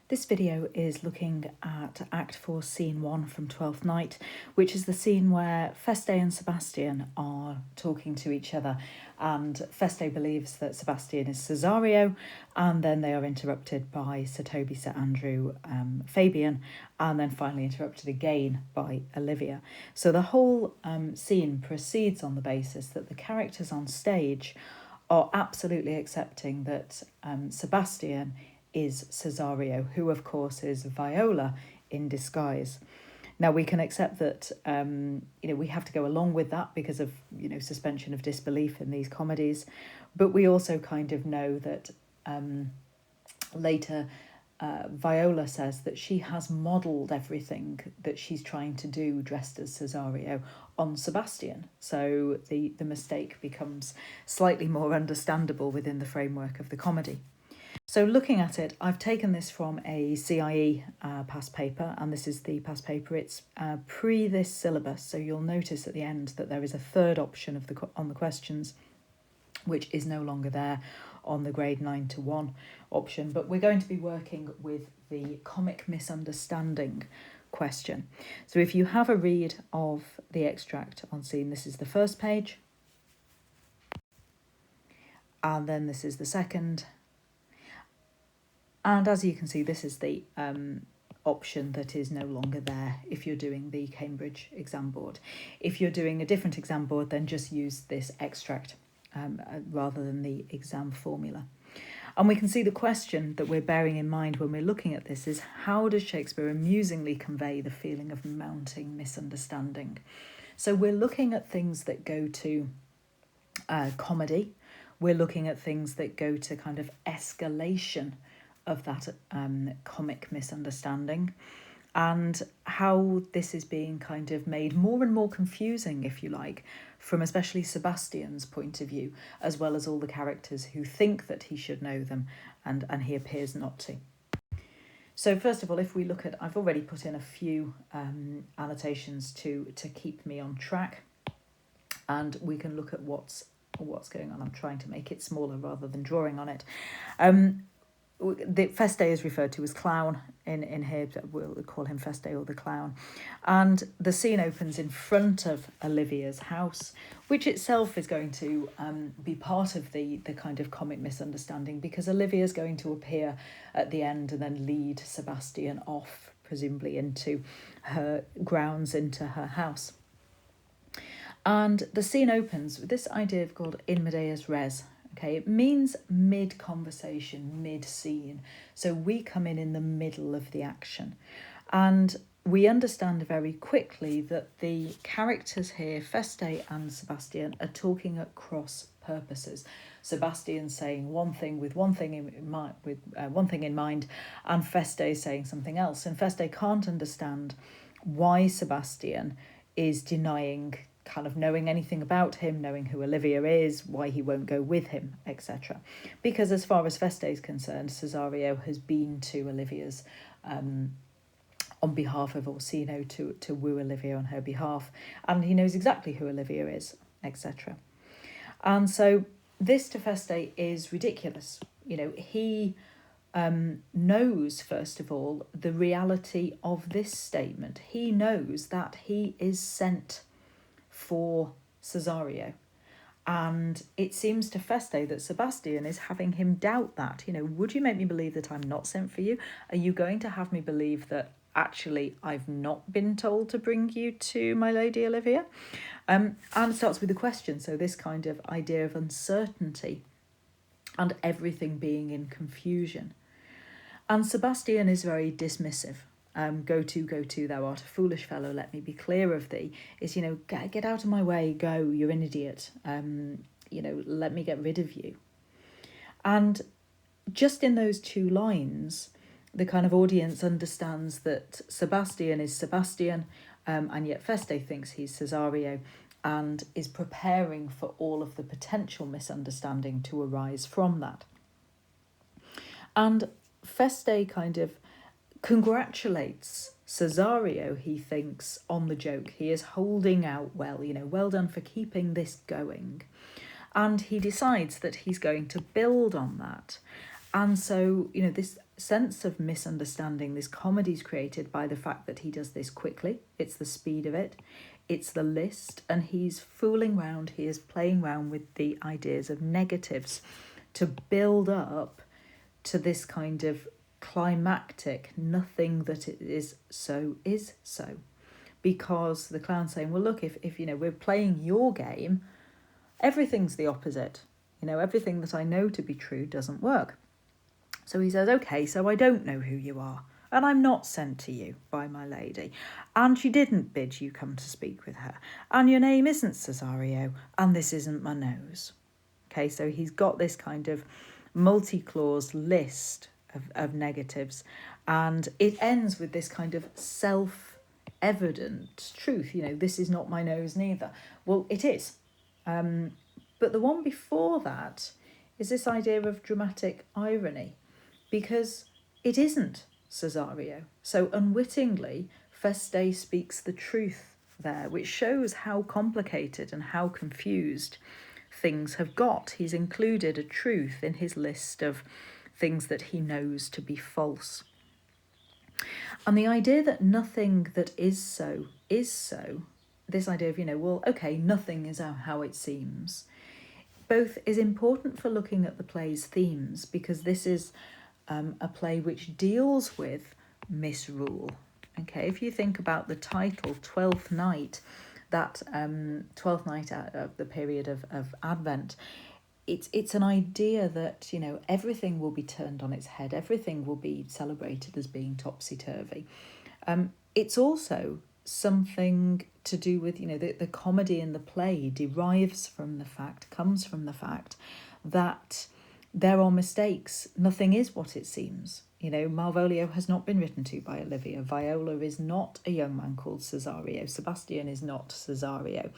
This video is looking at Act 4, Scene 1 from Twelfth Night, which is the scene where Feste and Sebastian are talking to each other, and Feste believes that Sebastian is Cesario, and then they are interrupted by Sir Toby, Sir Andrew, Fabian, and then finally interrupted again by Olivia. So the whole scene proceeds on the basis that the characters on stage are absolutely accepting that Sebastian is Cesario, who of course is Viola in disguise. Now we can accept that we have to go along with that because of suspension of disbelief in these comedies, but we also kind of know that later Viola says that she has modelled everything that she's trying to do dressed as Cesario on Sebastian, so the mistake becomes slightly more understandable within the framework of the comedy. So looking at it, I've taken this from a CIE past paper, and this is the past paper. It's pre this syllabus, so you'll notice at the end that there is a third option on the questions, which is no longer there on the grade 9 to 1 option. But we're going to be working with the comic misunderstanding question. So if you have a read of the extract on scene, this is the first page, and then this is the second. And as you can see, this is the option that is no longer there if you're doing the Cambridge exam board. If you're doing a different exam board, then just use this extract rather than the exam formula. And we can see the question that we're bearing in mind when we're looking at this is, how does Shakespeare amusingly convey the feeling of mounting misunderstanding? So we're looking at things that go to comedy. We're looking at things that go to kind of escalation of that comic misunderstanding, and how this is being kind of made more and more confusing, if you like, from especially Sebastian's point of view, as well as all the characters who think that he should know them and he appears not to. So first of all, if we look at, I've already put in a few annotations to keep me on track, and we can look at what's going on. I'm trying to make it smaller rather than drawing on it. The Feste is referred to as clown in here, we'll call him Feste or the clown. And the scene opens in front of Olivia's house, which itself is going to be part of the kind of comic misunderstanding, because Olivia's going to appear at the end and then lead Sebastian off, presumably into her grounds, into her house. And the scene opens with this idea called in medias res. Okay, it means mid-conversation, mid-scene. So we come in the middle of the action. And we understand very quickly that the characters here, Feste and Sebastian, are talking at cross purposes. Sebastian saying one thing with one thing in mind, and Feste is saying something else. And Feste can't understand why Sebastian is denying kind of knowing anything about him, knowing who Olivia is, why he won't go with him, etc. Because as far as Feste is concerned, Cesario has been to Olivia's on behalf of Orsino to woo Olivia on her behalf, and he knows exactly who Olivia is, etc. And so this to Feste is ridiculous. He knows, first of all, the reality of this statement. He knows that he is sent for Cesario, and it seems to Feste that Sebastian is having him doubt that. Would you make me believe that I'm not sent for you? Are you going to have me believe that actually I've not been told to bring you to my lady Olivia? And it starts with a question, so this kind of idea of uncertainty and everything being in confusion. And Sebastian is very dismissive. Go to, thou art a foolish fellow, let me be clear of thee, is, get out of my way, go, you're an idiot, let me get rid of you. And just in those two lines, the kind of audience understands that Sebastian is Sebastian, and yet Feste thinks he's Cesario, and is preparing for all of the potential misunderstanding to arise from that. And Feste kind of congratulates Cesario, he thinks, on the joke. He is holding out well, well done for keeping this going. And he decides that he's going to build on that And so, this sense of misunderstanding, this comedy is created by the fact that he does this quickly. It's the speed of it, it's the list, and he's fooling around, he is playing around with the ideas of negatives to build up to this kind of climactic nothing that it is so is so. Because the clown's saying, well, look, if we're playing your game, everything's the opposite. Everything that I know to be true doesn't work. So he says, okay, so I don't know who you are, and I'm not sent to you by my lady, and she didn't bid you come to speak with her, and your name isn't Cesario, and this isn't my nose. Okay, so he's got this kind of multi-clause list of negatives, and it ends with this kind of self-evident truth. This is not my nose neither. Well, it is. But the one before that is this idea of dramatic irony, because it isn't Cesario. So unwittingly, Feste speaks the truth there, which shows how complicated and how confused things have got. He's included a truth in his list of things that he knows to be false. And the idea that nothing that is so, this idea of, well, okay, nothing is how it seems, both is important for looking at the play's themes, because this is a play which deals with misrule. Okay, if you think about the title, Twelfth Night, that 12th night of the period of Advent, it's an idea that, everything will be turned on its head, everything will be celebrated as being topsy-turvy. It's also something to do with, the comedy in the play comes from the fact that there are mistakes. Nothing is what it seems. Malvolio has not been written to by Olivia. Viola is not a young man called Cesario. Sebastian is not Cesario.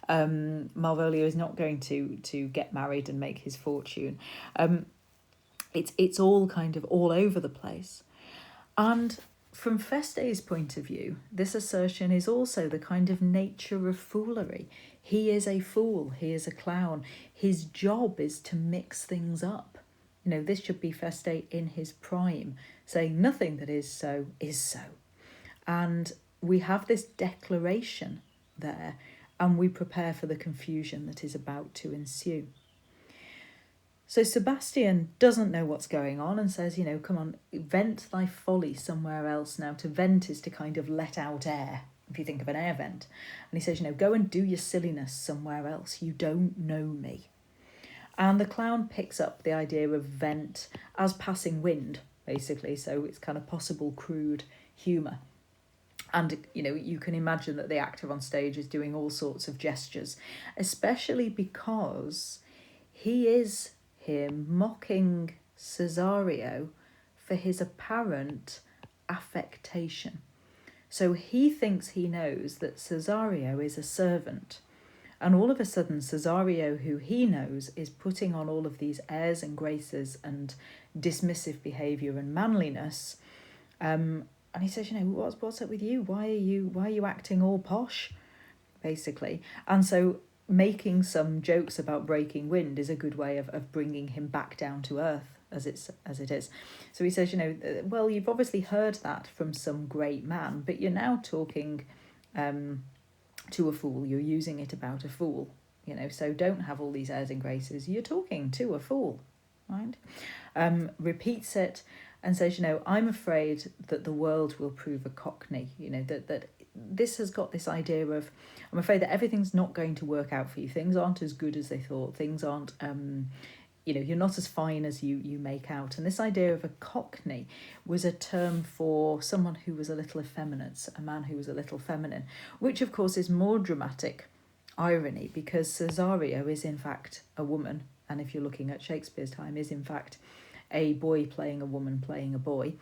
Malvolio is not going to get married and make his fortune. It's all kind of all over the place. And from Feste's point of view, this assertion is also the kind of nature of foolery. He is a fool. He is a clown. His job is to mix things up. This should be Feste in his prime, saying nothing that is so is so. And we have this declaration there, and we prepare for the confusion that is about to ensue. So Sebastian doesn't know what's going on and says, come on, vent thy folly somewhere else. Now, to vent is to kind of let out air, if you think of an air vent. And he says, go and do your silliness somewhere else. You don't know me. And the clown picks up the idea of vent as passing wind, basically. So it's kind of possible crude humour. And, you can imagine that the actor on stage is doing all sorts of gestures, especially because he is here mocking Cesario for his apparent affectation. So he thinks he knows that Cesario is a servant. And all of a sudden, Cesario, who he knows, is putting on all of these airs and graces and dismissive behaviour and manliness. And he says, what's up with you? Why are you acting all posh, basically? And so making some jokes about breaking wind is a good way of bringing him back down to earth, as it is. So he says, well, you've obviously heard that from some great man, but you're now talking to a fool. You're using it about a fool, so don't have all these airs and graces. You're talking to a fool, right? Repeats it and says, I'm afraid that the world will prove a cockney, that this has got this idea of, I'm afraid that everything's not going to work out for you. Things aren't as good as they thought. Things aren't, you're not as fine as you make out. And this idea of a cockney was a term for someone who was a little effeminate, a man who was a little feminine, which of course is more dramatic irony, because Cesario is in fact a woman, and if you're looking at Shakespeare's time, is in fact a boy playing a woman playing a boy.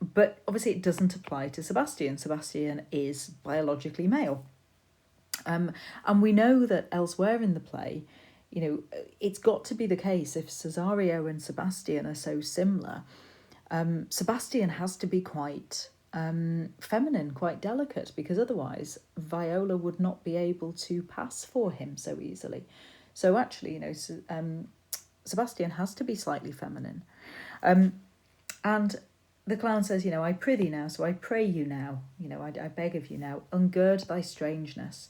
But obviously it doesn't apply to Sebastian. Sebastian is biologically male. And we know that elsewhere in the play, it's got to be the case, if Cesario and Sebastian are so similar, Sebastian has to be quite feminine, quite delicate, because otherwise Viola would not be able to pass for him so easily. So actually, Sebastian has to be slightly feminine. And the clown says, I prithee now, so I pray you now, I beg of you now, ungird thy strangeness.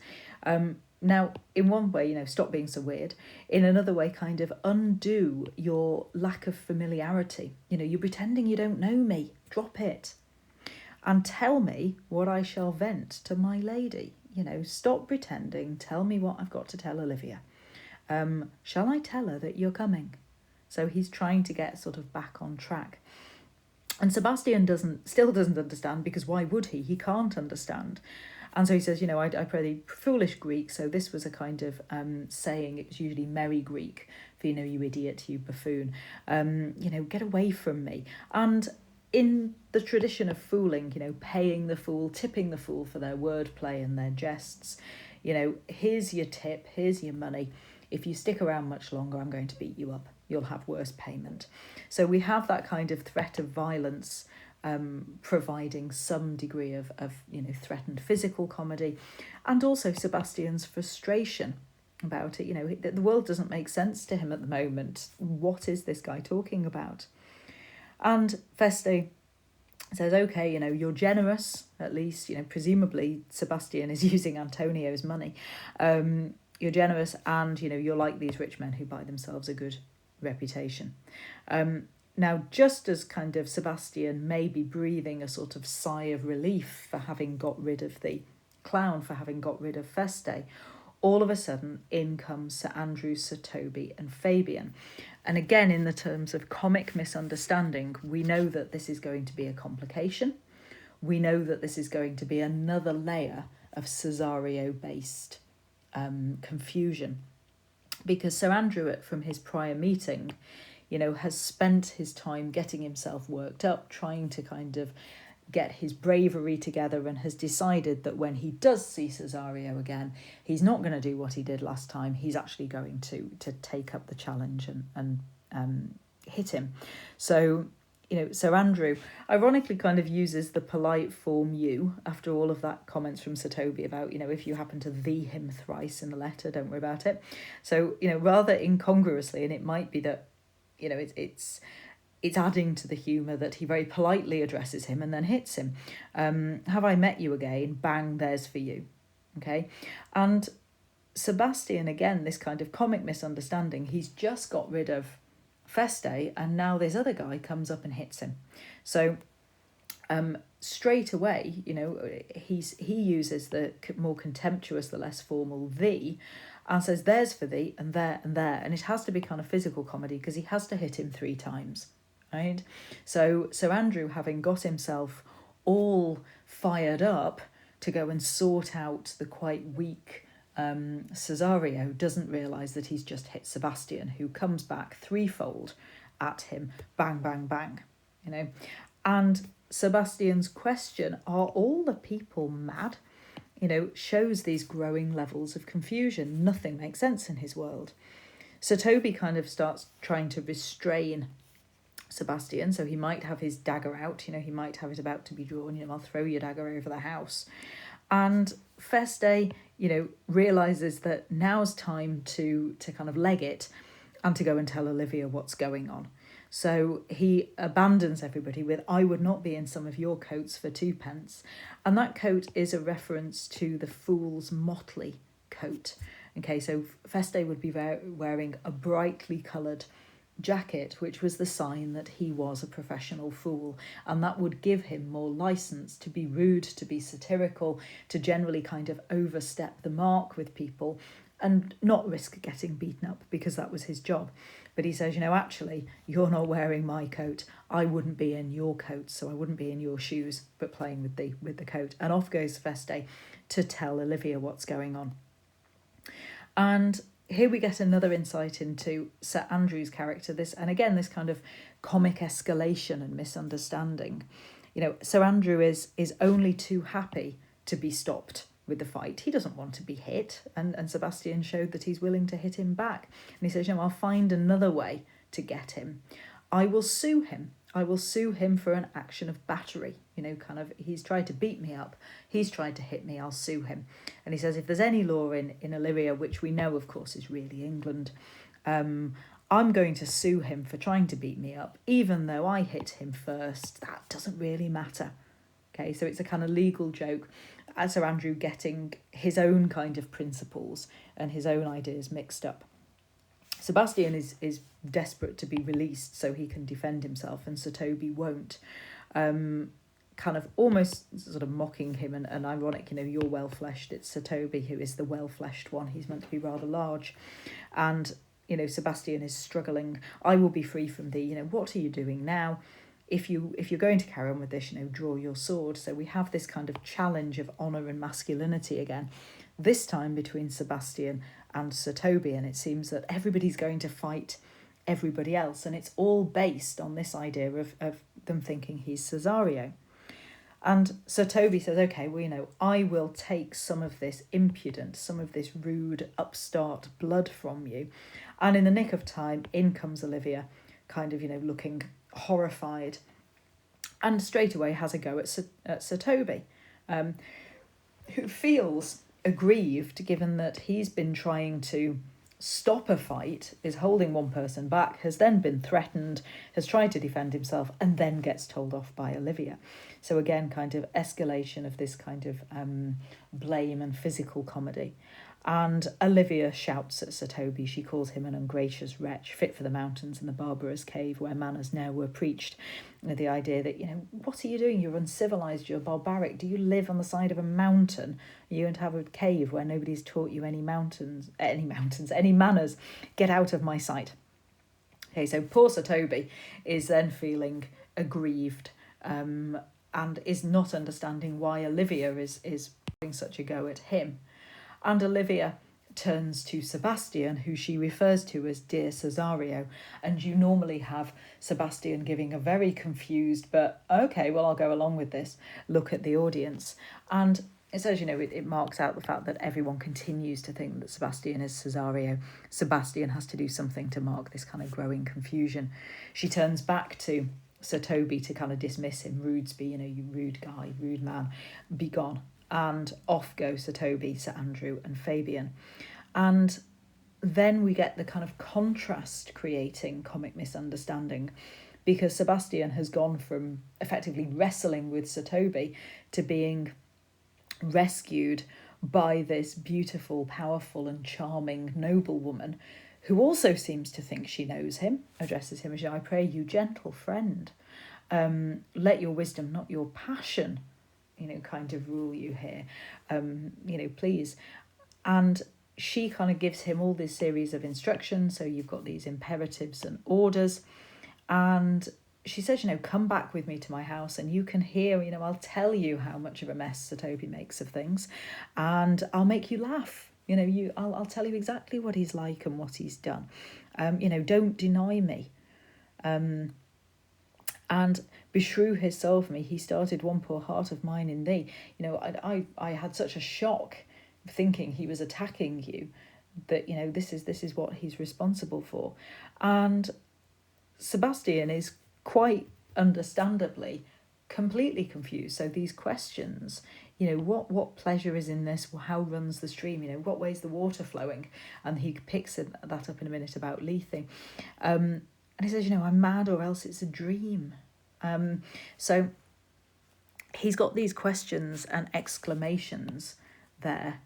Now, in one way, stop being so weird. In another way, kind of undo your lack of familiarity. You're pretending you don't know me. Drop it. And tell me what I shall vent to my lady. Stop pretending. Tell me what I've got to tell Olivia. Shall I tell her that you're coming? So he's trying to get sort of back on track. And Sebastian still doesn't understand, because why would he? He can't understand. And so he says, I pray thee, foolish Greek. So this was a kind of saying. It was usually merry Greek for, you idiot, you buffoon. Get away from me. And in the tradition of fooling, paying the fool, tipping the fool for their wordplay and their jests, here's your tip, here's your money. If you stick around much longer, I'm going to beat you up. You'll have worse payment. So we have that kind of threat of violence, providing some degree of threatened physical comedy, and also Sebastian's frustration about it. The world doesn't make sense to him at the moment. What is this guy talking about? And Feste says, okay, you're generous, at least, presumably Sebastian is using Antonio's money. You're generous, and, you're like these rich men who buy themselves a good reputation. Now, just as kind of Sebastian may be breathing a sort of sigh of relief for having got rid of the clown, for having got rid of Feste, all of a sudden in comes Sir Andrew, Sir Toby and Fabian. And again, in the terms of comic misunderstanding, we know that this is going to be a complication. We know that this is going to be another layer of Cesario-based confusion. Because Sir Andrew, from his prior meeting, has spent his time getting himself worked up, trying to kind of get his bravery together, and has decided that when he does see Cesario again, he's not going to do what he did last time. He's actually going to take up the challenge and hit him. So, Sir Andrew ironically kind of uses the polite form you after all of that comments from Sir Toby about, if you happen to thee him thrice in the letter, don't worry about it. So, rather incongruously, and it might be that, it's adding to the humour that he very politely addresses him and then hits him. Have I met you again? Bang, there's for you. Okay. And Sebastian, again, this kind of comic misunderstanding, he's just got rid of Feste, and now this other guy comes up and hits him. So straight away, he uses the more contemptuous, the less formal thee, and says there's for thee and there and there. And it has to be kind of physical comedy because he has to hit him 3 times. Right? So Andrew, having got himself all fired up to go and sort out the quite weak Cesario, doesn't realise that he's just hit Sebastian, who comes back threefold at him, bang, bang, bang, And Sebastian's question, are all the people mad? Shows these growing levels of confusion. Nothing makes sense in his world. So Toby kind of starts trying to restrain Sebastian, so he might have his dagger out, he might have it about to be drawn, I'll throw your dagger over the house. And Feste, realises that now's time to kind of leg it and to go and tell Olivia what's going on. So he abandons everybody with, I would not be in some of your coats for 2p. And that coat is a reference to the fool's motley coat. Okay, so Feste would be wearing a brightly coloured jacket, which was the sign that he was a professional fool, and that would give him more license to be rude, to be satirical, to generally kind of overstep the mark with people and not risk getting beaten up, because that was his job. But he says, actually, you're not wearing my coat. I wouldn't be in your coat, so I wouldn't be in your shoes, but playing with the coat. And off goes Feste to tell Olivia what's going on. And here we get another insight into Sir Andrew's character, this kind of comic escalation and misunderstanding. Sir Andrew is only too happy to be stopped with the fight. He doesn't want to be hit, and Sebastian showed that he's willing to hit him back. And he says, I'll find another way to get him. I will sue him. I will sue him for an action of battery. He's tried to beat me up. He's tried to hit me. I'll sue him. And he says, if there's any law in Illyria, which we know, of course, is really England, I'm going to sue him for trying to beat me up, even though I hit him first. That doesn't really matter. Okay, so it's a kind of legal joke. Sir Andrew getting his own kind of principles and his own ideas mixed up. Sebastian is desperate to be released so he can defend himself, and Sir Toby won't. Kind of almost sort of mocking him and ironic, you're well-fleshed, it's Sir Toby who is the well-fleshed one, he's meant to be rather large. And, Sebastian is struggling. I will be free from thee, what are you doing now? If you're going to carry on with this, draw your sword. So we have this kind of challenge of honour and masculinity again, this time between Sebastian and Sir Toby, and it seems that everybody's going to fight everybody else, and it's all based on this idea of them thinking he's Cesario. And Sir Toby says, okay, well, I will take some of this impudence, some of this rude upstart blood from you. And in the nick of time, in comes Olivia, kind of, looking horrified, and straight away has a go at Sir Toby, who feels aggrieved given that he's been trying to stop a fight, is holding one person back, has then been threatened, has tried to defend himself, and then gets told off by Olivia. So again, kind of escalation of this kind of blame and physical comedy. And Olivia shouts at Sir Toby. She calls him an ungracious wretch, fit for the mountains and the barbarous cave where manners now were preached. The idea that, what are you doing? You're uncivilized, you're barbaric. Do you live on the side of a mountain? Are you going to have a cave where nobody's taught you any manners? Get out of my sight. Okay, so poor Sir Toby is then feeling aggrieved and is not understanding why Olivia is having such a go at him. And Olivia turns to Sebastian, who she refers to as Dear Cesario. And you normally have Sebastian giving a very confused, but okay, well, I'll go along with this, look at the audience. And it says, it marks out the fact that everyone continues to think that Sebastian is Cesario. Sebastian has to do something to mark this kind of growing confusion. She turns back to Sir Toby to kind of dismiss him. Rudesby, you rude guy, rude man, be gone. And off go Sir Toby, Sir Andrew and Fabian. And then we get the kind of contrast creating comic misunderstanding, because Sebastian has gone from effectively wrestling with Sir Toby to being rescued by this beautiful, powerful and charming noblewoman who also seems to think she knows him, addresses him as, I pray you, gentle friend, let your wisdom, not your passion, kind of rule you here, please. And she kind of gives him all this series of instructions. So you've got these imperatives and orders. And she says, come back with me to my house and you can hear, I'll tell you how much of a mess Sir Toby makes of things, and I'll make you laugh. I'll tell you exactly what he's like and what he's done. Don't deny me. And beshrew his soul for me, he started one poor heart of mine in thee. I had such a shock thinking he was attacking you that, this is what he's responsible for. And Sebastian is quite understandably completely confused. So these questions, what pleasure is in this? How runs the stream? What way's the water flowing? And he picks that up in a minute about Lethe. And he says, I'm mad or else it's a dream. So he's got these questions and exclamations there,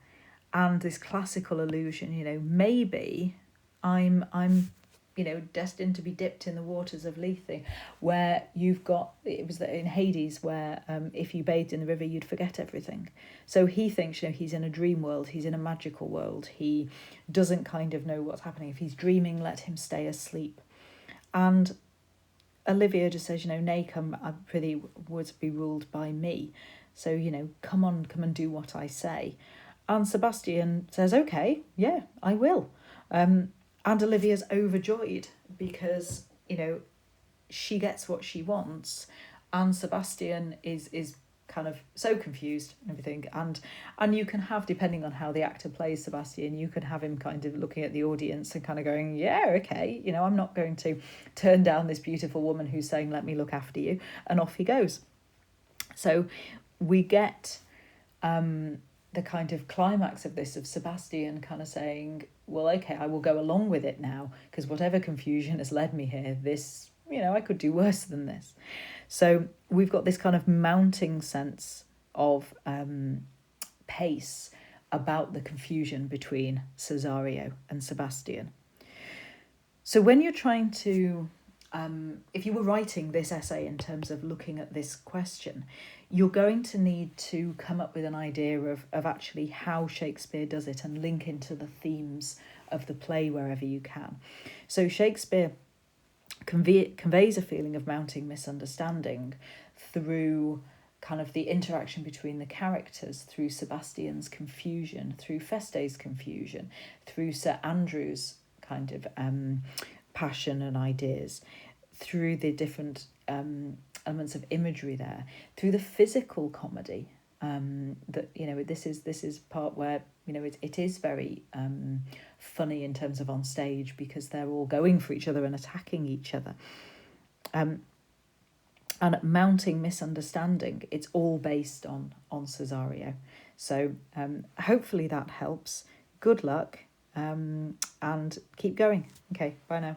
and this classical allusion, maybe I'm destined to be dipped in the waters of Lethe, where you've got, it was in Hades where if you bathed in the river, you'd forget everything. So he thinks, he's in a dream world, he's in a magical world. He doesn't kind of know what's happening. If he's dreaming, let him stay asleep. And Olivia just says, nay, come, I prithee would be ruled by me. So, come and do what I say. And Sebastian says, okay, yeah, I will. And Olivia's overjoyed because, she gets what she wants. And Sebastian is kind of so confused and everything. And you can have, depending on how the actor plays Sebastian, you can have him kind of looking at the audience and kind of going, yeah, okay, I'm not going to turn down this beautiful woman who's saying, let me look after you. And off he goes. So we get the kind of climax of this, of Sebastian kind of saying, well, okay, I will go along with it now, because whatever confusion has led me here, this, I could do worse than this. So we've got this kind of mounting sense of pace about the confusion between Cesario and Sebastian. So when you're trying to, if you were writing this essay in terms of looking at this question, you're going to need to come up with an idea of actually how Shakespeare does it and link into the themes of the play wherever you can. So Shakespeare conveys a feeling of mounting misunderstanding through kind of the interaction between the characters, through Sebastian's confusion, through Feste's confusion, through Sir Andrew's kind of passion and ideas, through the different elements of imagery there, through the physical comedy. That this is part where it is very funny in terms of on stage, because they're all going for each other and attacking each other. And mounting misunderstanding, it's all based on Cesario. So hopefully that helps. Good luck, and keep going. Okay, bye now.